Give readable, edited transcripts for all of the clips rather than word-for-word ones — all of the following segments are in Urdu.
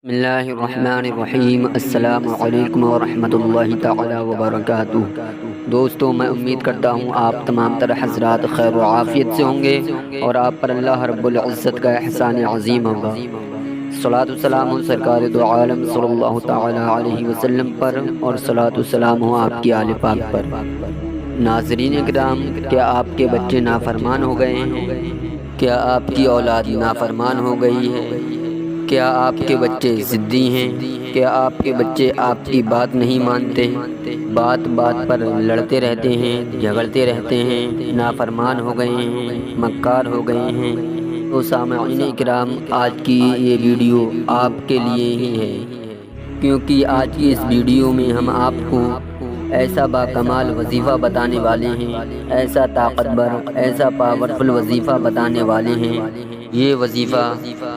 بسم اللہ الرحمن الرحیم۔ السلام علیکم ورحمۃ اللہ تعالی وبرکاتہ۔ دوستو، میں امید کرتا ہوں آپ تمام تر حضرات خیر و عافیت سے ہوں گے اور آپ پر اللہ رب العزت کا احسان عظیم ہوگا۔ صلاۃ والسلام ہو سرکار دو عالم صلی اللہ تعالی علیہ وسلم پر، اور صلاۃ والسلام ہو آپ کی آل پاک پر۔ ناظرین اکرام، کیا آپ کے بچے نافرمان ہو گئے ہیں؟ کیا آپ کی اولاد نافرمان ہو گئی ہے؟ کیا آپ کے بچے ضدی ہیں؟ کیا آپ کے بچے آپ کی بات نہیں مانتے؟ بات بات پر لڑتے رہتے ہیں، جھگڑتے رہتے ہیں، نافرمان ہو گئے ہیں، مکار ہو گئے ہیں؟ تو سامعین اکرام، آج کی یہ ویڈیو آپ کے لیے ہی ہے، کیونکہ آج کی اس ویڈیو میں ہم آپ کو ایسا باکمال وظیفہ بتانے والے ہیں، ایسا طاقتور، ایسا پاورفل وظیفہ بتانے والے ہیں۔ یہ وظیفہ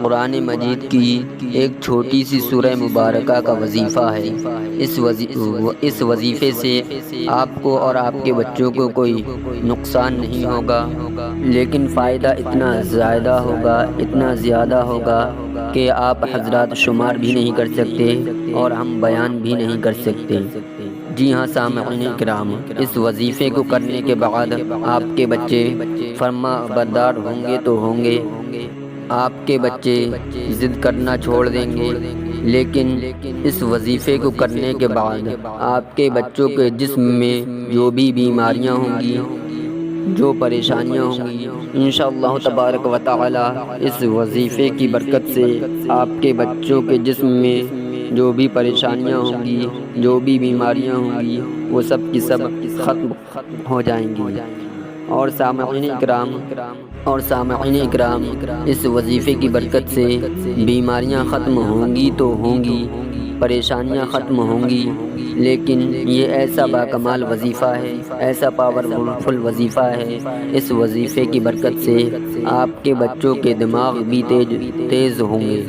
قرآن مجید کی ایک چھوٹی سی سورہ مبارکہ کا وظیفہ ہے۔ اس وظیفے سے آپ کو اور آپ کے بچوں کو کوئی نقصان نہیں ہوگا، لیکن فائدہ اتنا زیادہ ہوگا، اتنا زیادہ ہوگا کہ آپ حضرات شمار بھی نہیں کر سکتے اور ہم بیان بھی نہیں کر سکتے۔ جی ہاں سامعین کرام، اس وظیفے کو کرنے کے بعد آپ کے بچے فرما بردار ہوں گے تو ہوں گے، آپ کے بچے ضد کرنا چھوڑ دیں گے، لیکن اس وظیفے کو کرنے کے بعد آپ کے بچوں کے جسم میں جو بھی بیماریاں ہوں گی، جو پریشانیاں ہوں گی، انشاءاللہ تبارک و تعالی اس وظیفے کی برکت سے آپ کے بچوں کے جسم میں جو بھی پریشانیاں ہوں گی، جو بھی بیماریاں ہوں گی، وہ سب کی سب ختم ہو جائیں گی۔ اور سامعین اکرام، اس وظیفے کی برکت سے بیماریاں ختم ہوں گی تو ہوں گی، پریشانیاں ختم ہوں گی، لیکن یہ ایسا باکمال وظیفہ ہے، ایسا پاورفل وظیفہ ہے، اس وظیفے کی برکت سے آپ کے بچوں کے دماغ بھی تیز ہوں گے،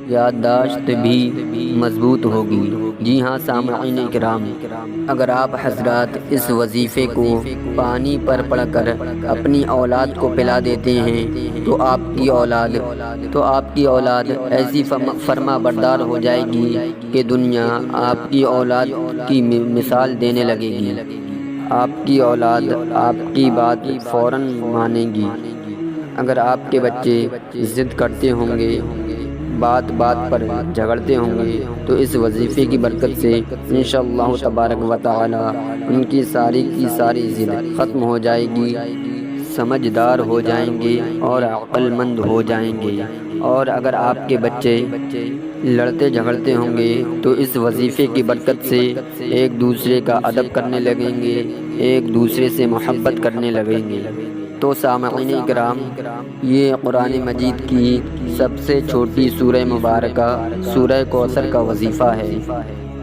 یادداشت بھی مضبوط ہوگی۔ جی ہاں سامعین کرام، اگر آپ حضرات اس وظیفے کو پانی پر پڑھ کر اپنی اولاد کو پلا دیتے ہیں تو آپ کی اولاد ایسی فرما بردار ہو جائے گی کہ دنیا آپ کی اولاد کی مثال دینے لگے گی۔ آپ کی اولاد آپ کی بات فوراً مانے گی۔ اگر آپ کے بچے ضد کرتے ہوں گے، بات بات پر جھگڑتے ہوں گے، تو اس وظیفے کی برکت سے انشاءاللہ تبارک و تعالی ان کی ساری ضد ختم ہو جائے گی، سمجھدار ہو جائیں گے اور عقل مند ہو جائیں گے۔ اور اگر آپ کے بچے لڑتے جھگڑتے ہوں گے تو اس وظیفے کی برکت سے ایک دوسرے کا ادب کرنے لگیں گے، ایک دوسرے سے محبت کرنے لگیں گے۔ تو سامعین کرام، یہ قرآن مجید کی سب سے چھوٹی سورہ مبارکہ سورہ کوثر کا وظیفہ ہے۔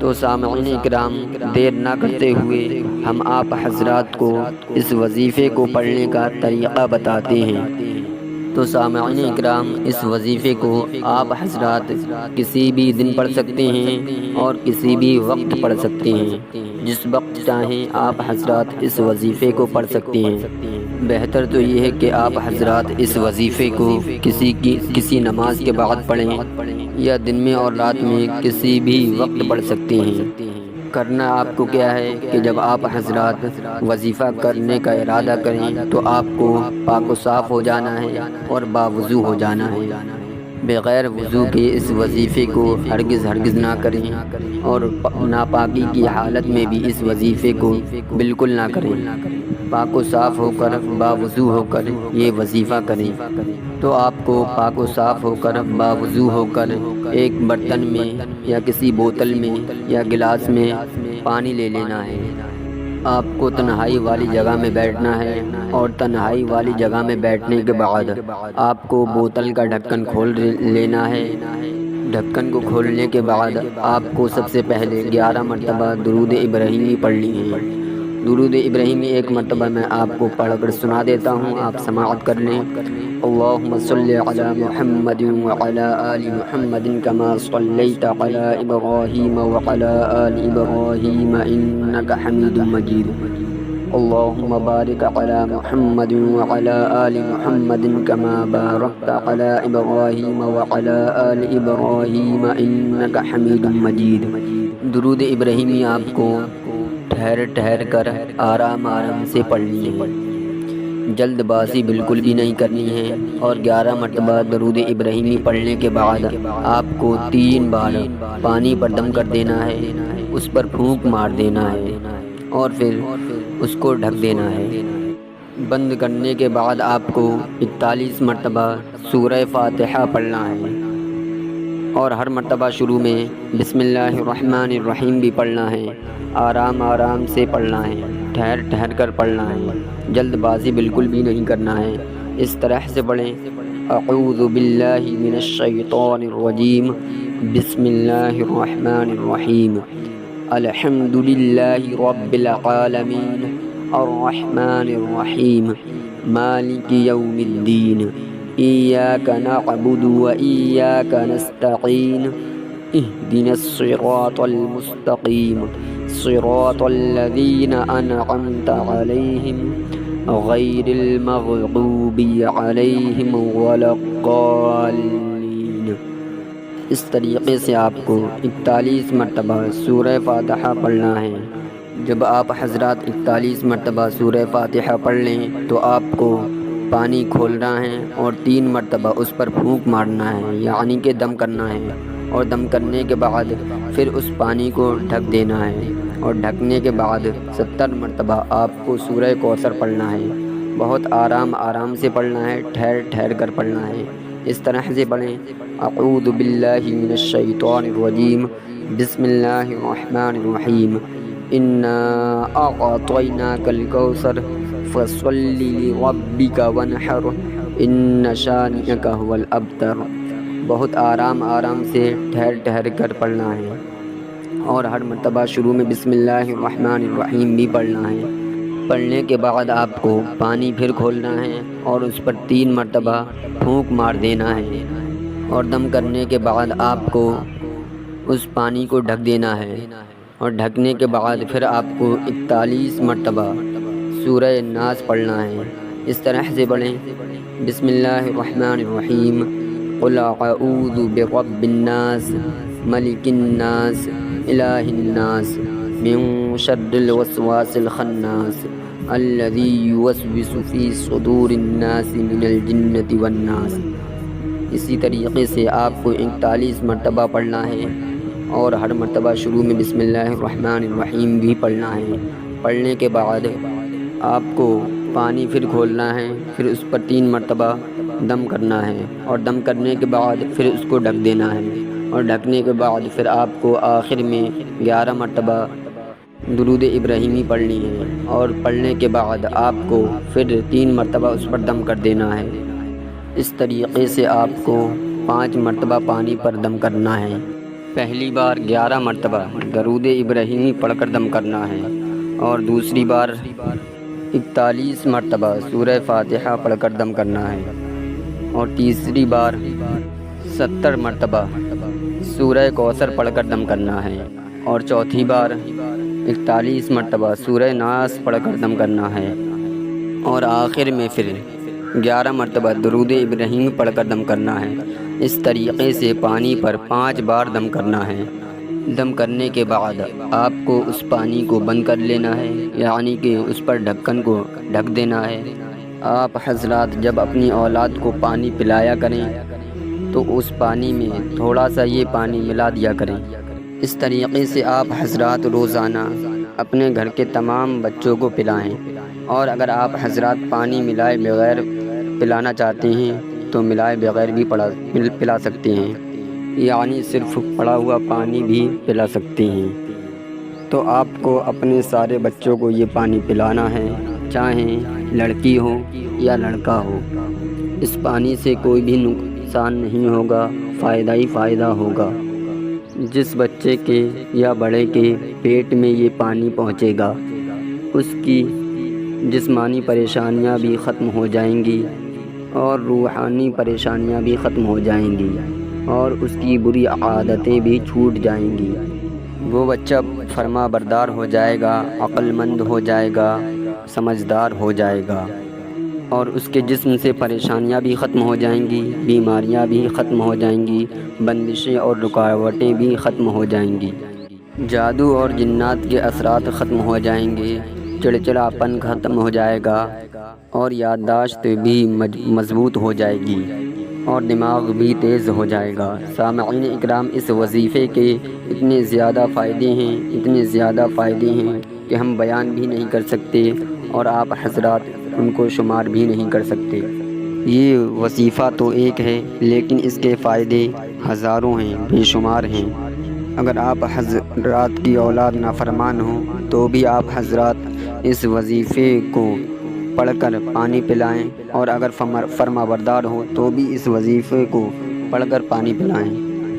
تو سامعین کرام، دیر نہ کرتے ہوئے ہم آپ حضرات کو اس وظیفے کو پڑھنے کا طریقہ بتاتے ہیں۔ تو سامعین اکرام، اس وظیفے کو آپ حضرات کسی بھی دن پڑھ سکتے ہیں اور کسی بھی وقت پڑھ سکتے ہیں، جس وقت چاہیں آپ حضرات اس وظیفے کو پڑھ سکتے ہیں۔ بہتر تو یہ ہے کہ آپ حضرات اس وظیفے کو کسی نماز کے بعد پڑھیں یا دن میں اور رات میں کسی بھی وقت پڑھ سکتے ہیں۔ کرنا آپ کو کیا ہے کہ جب آپ حضرات وظیفہ کرنے کا ارادہ کریں تو آپ کو پاک و صاف ہو جانا ہے اور باوضو ہو جانا ہے۔ بغیر وضو کے اس وظیفے کو ہرگز نہ کریں، اور ناپاکی کی حالت میں بھی اس وظیفے کو بالکل نہ کریں۔ پاک و صاف ہو کر، باوضو ہو کر یہ وظیفہ کریں۔ تو آپ کو پاک و صاف ہو کر، باوضو ہو کر ایک برتن میں یا کسی بوتل میں یا گلاس میں پانی لے لینا ہے۔ آپ کو تنہائی والی جگہ میں بیٹھنا ہے، اور تنہائی والی جگہ میں بیٹھنے کے بعد آپ کو بوتل کا ڈھکن کھول لینا ہے۔ ڈھکن کو کھولنے کے بعد آپ کو سب سے پہلے 11 مرتبہ درود ابراہیمی پڑھنی ہے۔ درود ابراہیمی ایک مرتبہ میں آپ کو پڑھ کر سنا دیتا ہوں، آپ سماعت کر لیں۔ اللہم صلی علی محمد وعلی آل محمد کما صلیت علی ابراہیم وعلی آل ابراہیم انک حمید مجید۔ اللهم بارك على محمد وعلى آل محمد كما باركت على إبراهيم وعلى آل إبراهيم إنك حميد مجيد۔ درود ابراہیمی آپ کو ٹھہر ٹھہر کر آرام آرام سے پڑھنی ہے، جلد بازی بالکل بھی نہیں کرنی ہے، اور 11 مرتبہ درود ابراہیمی پڑھنے کے بعد آپ کو 3 بار پانی پر دم کر دینا ہے، اس پر پھونک مار دینا ہے اور پھر اس کو ڈھک دینا ہے۔ بند کرنے کے بعد آپ کو 41 مرتبہ سورہ فاتحہ پڑھنا ہے، اور ہر مرتبہ شروع میں بسم اللہ الرحمن الرحیم بھی پڑھنا ہے۔ آرام آرام سے پڑھنا ہے، ٹھہر ٹھہر کر پڑھنا ہے، جلد بازی بالکل بھی نہیں کرنا ہے۔ اس طرح سے پڑھیں: اعوذ باللہ من الشیطان الرجیم، بسم اللہ الرحمن الرحیم، الحمد للہ رب العالمین، الرحمن الرحیم، مالک یوم الدین، ایاک نعبد و ایاک نستعین، اہدنا الصراط المستقیم، صراط الذین انعمت علیہم غیر المغضوب علیہم ولا الضالین۔ اس طریقے سے آپ کو 41 مرتبہ سورہ فاتحہ پڑھنا ہے۔ جب آپ حضرات 41 مرتبہ سورہ فاتحہ پڑھ لیں تو آپ کو پانی کھولنا ہے اور 3 مرتبہ اس پر پھونک مارنا ہے، یعنی کہ دم کرنا ہے، اور دم کرنے کے بعد پھر اس پانی کو ڈھک دینا ہے، اور ڈھکنے کے بعد 70 مرتبہ آپ کو سورہ کوثر پڑھنا ہے۔ بہت آرام آرام سے پڑھنا ہے، ٹھہر ٹھہر کر پڑھنا ہے۔ اس طرح سے پڑھیں: اعوذ باللہ من الشیطان الرجیم، بسم اللہ الرحمن الرحیم، انا اعطیناک الکوثر فصل لربک وانحر ان شانئک ھو الابتر۔ بہت آرام آرام سے ٹھہر ٹھہر کر پڑھنا ہے، اور ہر مرتبہ شروع میں بسم اللہ الرحمن الرحیم بھی پڑھنا ہے۔ پڑھنے کے بعد آپ کو پانی پھر کھولنا ہے اور اس پر 3 مرتبہ پھونک مار دینا ہے، اور دم کرنے کے بعد آپ کو اس پانی کو ڈھک دینا ہے، اور ڈھکنے کے بعد پھر آپ کو 41 مرتبہ سورہ ناس پڑھنا ہے۔ اس طرح سے پڑھیں: بسم اللہ الرحمن الرحیم، قل اعوذ برب الناس، ملک الناس، الہ الناس، من شر الوسواس الخناس، الذی یوسوس فی صدور الناس من الجنۃ والناس۔ اسی طریقے سے آپ کو 41 مرتبہ پڑھنا ہے، اور ہر مرتبہ شروع میں بسم اللہ الرحمن الرحیم بھی پڑھنا ہے۔ پڑھنے کے بعد آپ کو پانی پھر کھولنا ہے، پھر اس پر 3 مرتبہ دم کرنا ہے، اور دم کرنے کے بعد پھر اس کو ڈھک دینا ہے، اور ڈھکنے کے بعد پھر آپ کو آخر میں 11 مرتبہ درود ابراہیمی پڑھنی ہے، اور پڑھنے کے بعد آپ کو پھر 3 مرتبہ اس پر دم کر دینا ہے۔ اس طریقے سے آپ کو 5 مرتبہ پانی پر دم کرنا ہے۔ پہلی بار 11 مرتبہ درود ابراہیمی پڑھ کر دم کرنا ہے، اور دوسری بار 41 مرتبہ سورہ فاتحہ پڑھ کر دم کرنا ہے، اور تیسری بار 70 مرتبہ سورہ کوثر پڑھ کر دم کرنا ہے، اور چوتھی بار 41 مرتبہ سورہ ناس پڑھ کر دم کرنا ہے، اور آخر میں پھر 11 مرتبہ درود ابراہیم پڑھ کر دم کرنا ہے۔ اس طریقے سے پانی پر 5 بار دم کرنا ہے۔ دم کرنے کے بعد آپ کو اس پانی کو بند کر لینا ہے، یعنی کہ اس پر ڈھکن کو ڈھک دینا ہے۔ آپ حضرات جب اپنی اولاد کو پانی پلایا کریں تو اس پانی میں تھوڑا سا یہ پانی ملا دیا کریں۔ اس طریقے سے آپ حضرات روزانہ اپنے گھر کے تمام بچوں کو پلائیں، اور اگر آپ حضرات پانی ملائے بغیر پلانا چاہتے ہیں تو ملائے بغیر بھی پلا سکتے ہیں، یعنی صرف پڑا ہوا پانی بھی پلا سکتے ہیں۔ تو آپ کو اپنے سارے بچوں کو یہ پانی پلانا ہے، چاہے لڑکی ہو یا لڑکا ہو۔ اس پانی سے کوئی بھی نقصان نہیں ہوگا، فائدہ ہی فائدہ ہوگا۔ جس بچے کے یا بڑے کے پیٹ میں یہ پانی پہنچے گا اس کی جسمانی پریشانیاں بھی ختم ہو جائیں گی، اور روحانی پریشانیاں بھی ختم ہو جائیں گی، اور اس کی بری عادتیں بھی چھوٹ جائیں گی۔ وہ بچہ فرما بردار ہو جائے گا، عقل مند ہو جائے گا، سمجھدار ہو جائے گا اور اس کے جسم سے پریشانیاں بھی ختم ہو جائیں گی، بیماریاں بھی ختم ہو جائیں گی، بندشیں اور رکاوٹیں بھی ختم ہو جائیں گی، جادو اور جنات کے اثرات ختم ہو جائیں گے، چڑچڑاپن ختم ہو جائے گا اور یادداشت بھی مضبوط ہو جائے گی اور دماغ بھی تیز ہو جائے گا۔ سامعین اکرام، اس وظیفے کے اتنے زیادہ فائدے ہیں کہ ہم بیان بھی نہیں کر سکتے اور آپ حضرات ان کو شمار بھی نہیں کر سکتے۔ یہ وظیفہ تو ایک ہے لیکن اس کے فائدے ہزاروں ہیں، بے شمار ہیں۔ اگر آپ حضرات کی اولاد نافرمان ہوں تو بھی آپ حضرات اس وظیفے کو پڑھ کر پانی پلائیں، اور اگر فرما بردار ہوں تو بھی اس وظیفے کو پڑھ کر پانی پلائیں۔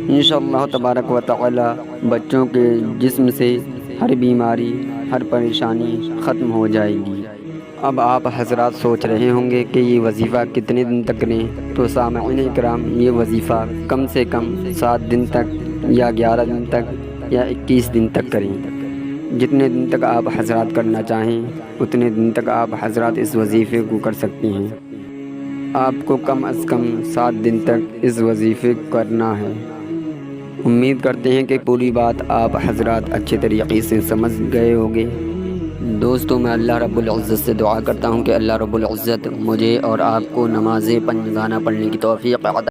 انشاءاللہ تبارک و تعالی بچوں کے جسم سے ہر بیماری، ہر پریشانی ختم ہو جائے گی۔ اب آپ حضرات سوچ رہے ہوں گے کہ یہ وظیفہ کتنے دن تک کریں؟ تو سامعین اکرام، یہ وظیفہ کم سے کم 7 دن تک یا 11 دن تک یا 21 دن تک کریں۔ جتنے دن تک آپ حضرات کرنا چاہیں اتنے دن تک آپ حضرات اس وظیفے کو کر سکتے ہیں۔ آپ کو کم از کم 7 دن تک اس وظیفے کو کرنا ہے۔ امید کرتے ہیں کہ پوری بات آپ حضرات اچھے طریقے سے سمجھ گئے ہوں گے۔ دوستو، میں اللہ رب العزت سے دعا کرتا ہوں کہ اللہ رب العزت مجھے اور آپ کو نماز پنجگانہ پڑھنے کی توفیق عطا